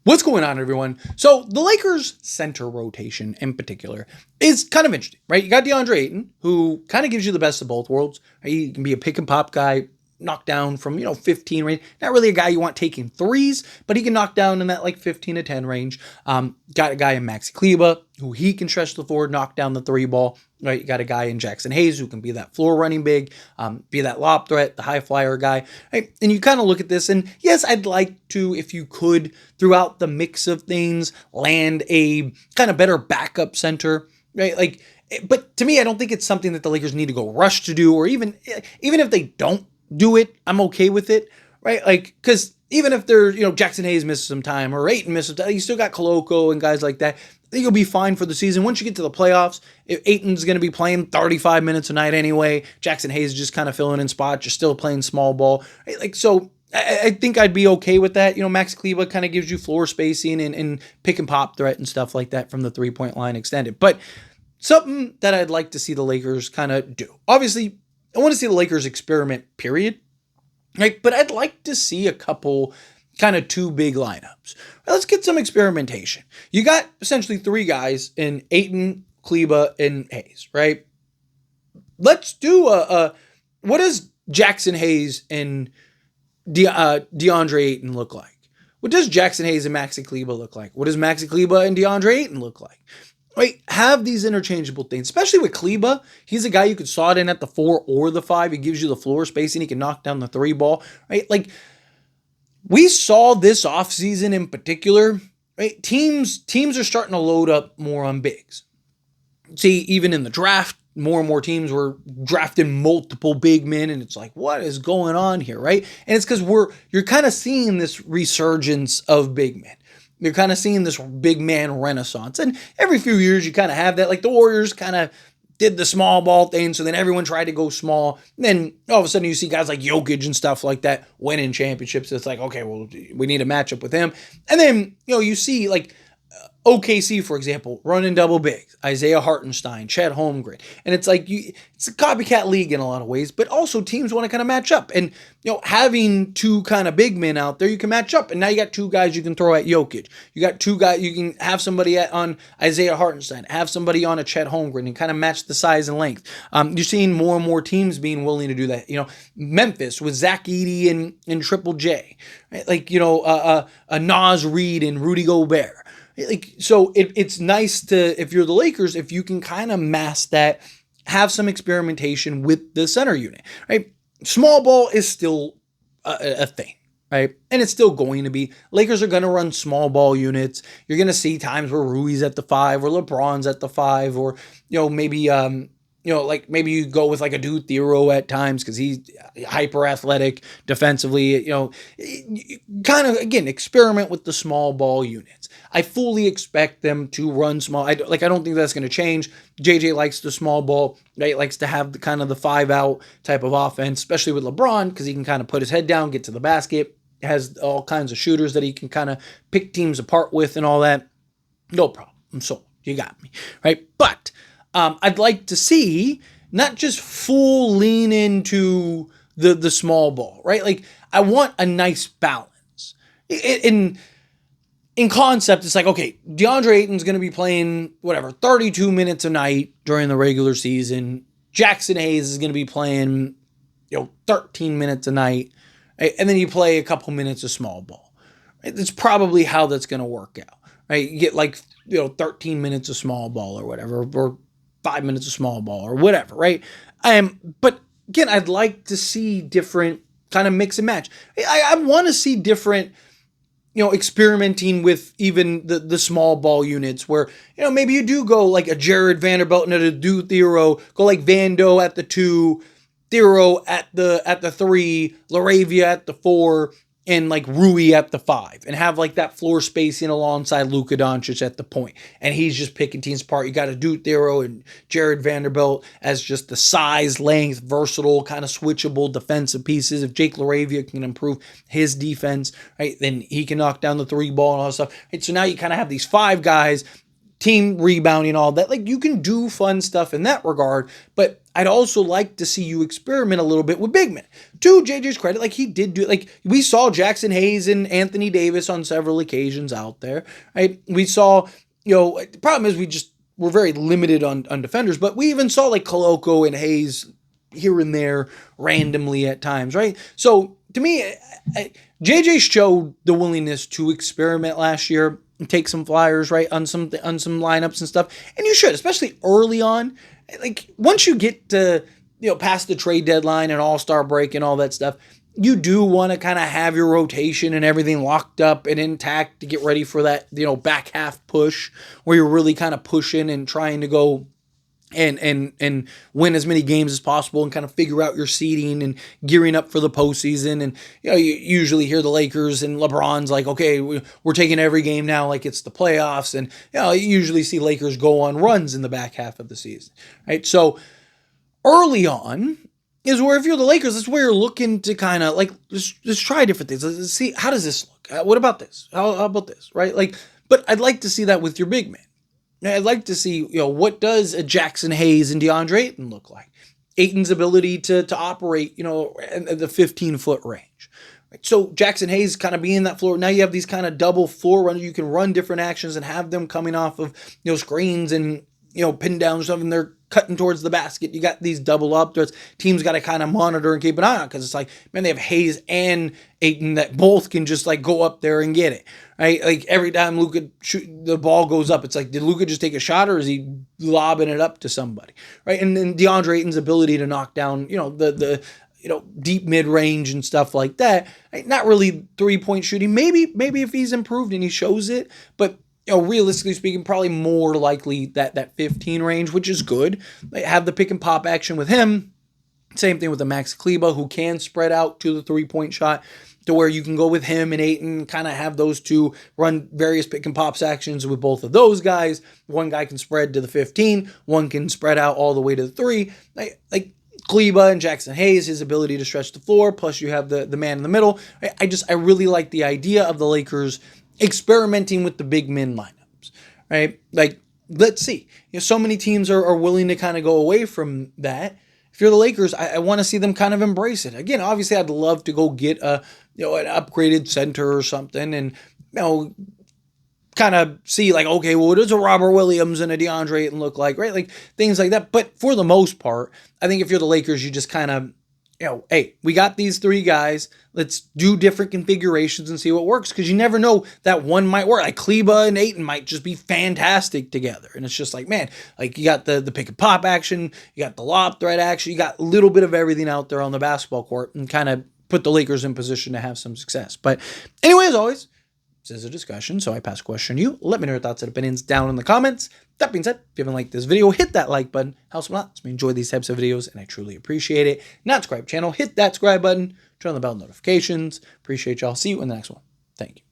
What's going on, everyone? So the Lakers' center rotation in particular is kind of interesting, right? You got Deandre Ayton, who kind of gives you the best of both worlds. He can be a pick and pop guy, knock down from 15 range. Not really a guy you want taking threes, but he can knock down in that like 15 to 10 range. Got a guy in Maxi Kleber who he can stretch the floor, knock down the three ball. Right, you got a guy in Jackson Hayes who can be that floor running big, be that lob threat, the high flyer guy. Right? And you kind of look at this, and yes, I'd like to, if you could, throughout the mix of things, land a kind of better backup center. Right, like, but to me, I don't think it's something that the Lakers need to go rush to do, or even if they don't do it, I'm okay with it. Right, like because even if they're Jackson Hayes misses some time or Ayton misses some time, you still got Koloko and guys like that. I think you'll be fine for the season. Once you get to the playoffs, Ayton's going to be playing 35 minutes a night anyway. Jackson Hayes is just kind of filling in spots. You're still playing small ball. Right? Like, so I think I'd be okay with that. Max Kleber kind of gives you floor spacing and pick and pop threat and stuff like that from the 3-point line extended. But something that I'd like to see the Lakers kind of do. Obviously, I want to see the Lakers experiment, period. Right? But I'd like to see a couple kind of two big lineups. Let's get some experimentation. You got essentially three guys in Ayton, Kleber, and Hayes, right? Let's do what does Jackson Hayes and Deandre Ayton look like? What does Jackson Hayes and Maxi Kleber look like? What does Maxi Kleber and Deandre Ayton look like? Right, have these interchangeable things, especially with Kleber. He's a guy you could slot in at the 4 or the 5. He gives you the floor spacing. He can knock down the 3 ball, right? Like, we saw this offseason in particular, right? Teams are starting to load up more on bigs. See, even in the draft, more and more teams were drafting multiple big men, and it's like, what is going on here, right? And it's because you're kind of seeing this resurgence of big men. You're kind of seeing this big man renaissance. And every few years you kind of have that. Like the Warriors kind of did the small ball thing, so then everyone tried to go small. And then all of a sudden you see guys like Jokic and stuff like that winning championships. It's like, okay, well, we need a matchup with him. And then, you see like OKC, for example, running double bigs, Isaiah Hartenstein, Chet Holmgren. And it's like, it's a copycat league in a lot of ways, but also teams want to kind of match up. And, having two kind of big men out there, you can match up. And now you got two guys you can throw at Jokic. You got two guys, you can have somebody on Isaiah Hartenstein, have somebody on a Chet Holmgren and kind of match the size and length. You're seeing more and more teams being willing to do that. Memphis with Zach Edey and Triple J, right? Like, a Nas Reed and Rudy Gobert. Like, so it's nice to, if you're the Lakers, if you can kind of mask that, have some experimentation with the center unit, right? Small ball is still a thing, right? And it's still going to be. Lakers are going to run small ball units. You're going to see times where Rui's at the 5 or LeBron's at the 5 or, maybe, like maybe you go with like a dude Thero at times because he's hyper athletic defensively, kind of, again, experiment with the small ball units. I fully expect them to run small. I don't think that's going to change. JJ likes the small ball, right? Likes to have the kind of the 5-out type of offense, especially with LeBron because he can kind of put his head down, get to the basket, has all kinds of shooters that he can kind of pick teams apart with and all that. No problem. I'm sold. You got me, right? But I'd like to see not just full lean into the small ball, right? Like I want a nice balance. In concept, it's like, okay, Deandre Ayton's going to be playing, 32 minutes a night during the regular season. Jackson Hayes is going to be playing, 13 minutes a night. Right? And then you play a couple minutes of small ball. Right? That's probably how that's going to work out. Right? You get 13 minutes of small ball or whatever, or 5 minutes of small ball or whatever, right? But again, I'd like to see different kind of mix and match. I want to see different, experimenting with even the small ball units where, maybe you do go like a Jared Vanderbilt and a Dude Thero, go like Vando at the 2, Thero at the 3, Laravia at the 4, and like Rui at the 5, and have like that floor spacing alongside Luka Doncic at the point. And he's just picking teams apart. You got to do Thero and Jared Vanderbilt as just the size, length, versatile, kind of switchable defensive pieces. If Jake Laravia can improve his defense, right, then he can knock down the 3 ball and all that stuff. Right, so now you kind of have these 5 guys team rebounding, all that. Like, you can do fun stuff in that regard, but I'd also like to see you experiment a little bit with big men. To JJ's credit, like, he did do, like, we saw Jackson Hayes and Anthony Davis on several occasions out there, right? We saw, the problem is we're very limited on defenders, but we even saw like Koloko and Hayes here and there randomly at times, right? So to me, JJ showed the willingness to experiment last year and take some flyers, right, on some lineups and stuff. And you should, especially early on. Like, once you get to, past the trade deadline and All-Star break and all that stuff, you do want to kind of have your rotation and everything locked up and intact to get ready for that, back half push where you're really kind of pushing and trying to go and win as many games as possible and kind of figure out your seeding and gearing up for the postseason. And, you usually hear the Lakers and LeBron's like, okay, we're taking every game now like it's the playoffs. And, you usually see Lakers go on runs in the back half of the season, right? So early on is where, if you're the Lakers, that's where you're looking to kind of like, just try different things. Let's see, how does this look? What about this? How about this, right? Like, but I'd like to see that with your big man. I'd like to see, what does a Jackson Hayes and Deandre Ayton look like? Ayton's ability to operate, in the 15-foot range. Right? So Jackson Hayes kind of being that floor. Now you have these kind of double floor runners. You can run different actions and have them coming off of, screens and, pin down stuff, and they're cutting towards the basket. You got these double up threats. Teams got to kind of monitor and keep an eye on, because it's like, man, they have Hayes and Ayton that both can just like go up there and get it, right? Like, every time Luka the ball goes up, it's like, did Luka just take a shot, or is he lobbing it up to somebody, right? And then DeAndre Ayton's ability to knock down, the deep mid-range and stuff like that. Right? Not really three-point shooting. Maybe if he's improved and he shows it, but realistically speaking, probably more likely that 15 range, which is good. They have the pick and pop action with him. Same thing with the Maxi Kleber, who can spread out to the three-point shot, to where you can go with him and Ayton, kind of have those two run various pick and pops actions with both of those guys. One guy can spread to the 15, one can spread out all the way to the 3. Like Kleber and Jackson Hayes, his ability to stretch the floor, plus you have the man in the middle. I really like the idea of the Lakers experimenting with the big men lineups, right? Like, let's see. So many teams are willing to kind of go away from that. If you're the Lakers, I want to see them kind of embrace it. Again, obviously, I'd love to go get an upgraded center or something, and kind of see like, okay, well, what does a Robert Williams and a DeAndre Ayton look like, right? Like, things like that. But for the most part, I think if you're the Lakers, you just kind of, hey, we got these 3 guys. Let's do different configurations and see what works, because you never know, that one might work. Like, Kleber and Ayton might just be fantastic together. And it's just like, man, like, you got the pick and pop action, you got the lob threat action, you got a little bit of everything out there on the basketball court, and kind of put the Lakers in position to have some success. But anyway, as always, this is a discussion, so I pass a question to you. Let me know your thoughts and opinions down in the comments. That being said, if you haven't liked this video, hit that like button. Helps me a lot. Lets me enjoy these types of videos, and I truly appreciate it. Not subscribe channel, hit that subscribe button. Turn on the bell notifications. Appreciate y'all. See you in the next one. Thank you.